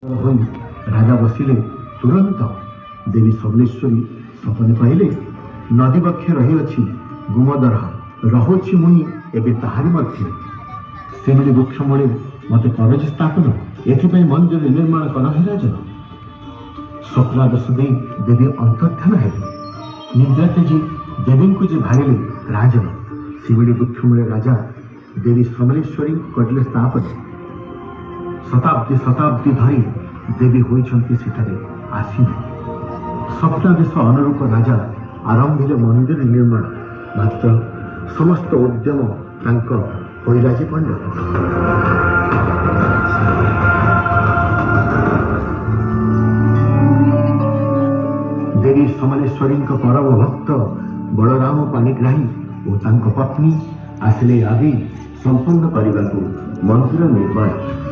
राजा बसिले तुरंत देवी सबलेश्वरी सपने कहले नदी बक्षे रही अच्छी गुमदर रहुछि मुई एबे ताहारी मध्य सेमिली वृक्ष मूले मते करज स्थापन एथिपाई मंदिर निर्माण कर हे राजन स्वप्नादेश दे देवी अंतर्धान हेले निद्रा तेजी देवी को जे भारिले राजन सेमिली वृक्ष मूले राजा देवी समलेश्वरी करले स्थापन शताब्दी शताब्दी धरी देवी होइछन्ति सेठारे आसीन स्वप्नादेश अनुरूप राजा आरंभिले मंदिर निर्माण मात्र समस्त उद्यम तांक होइराजी पंड देवी समलेश्वरी परम भक्त बलराम पाणिग्राही और तांक पत्नी आसिले आदि संपन्न करने मंदिर निर्माण।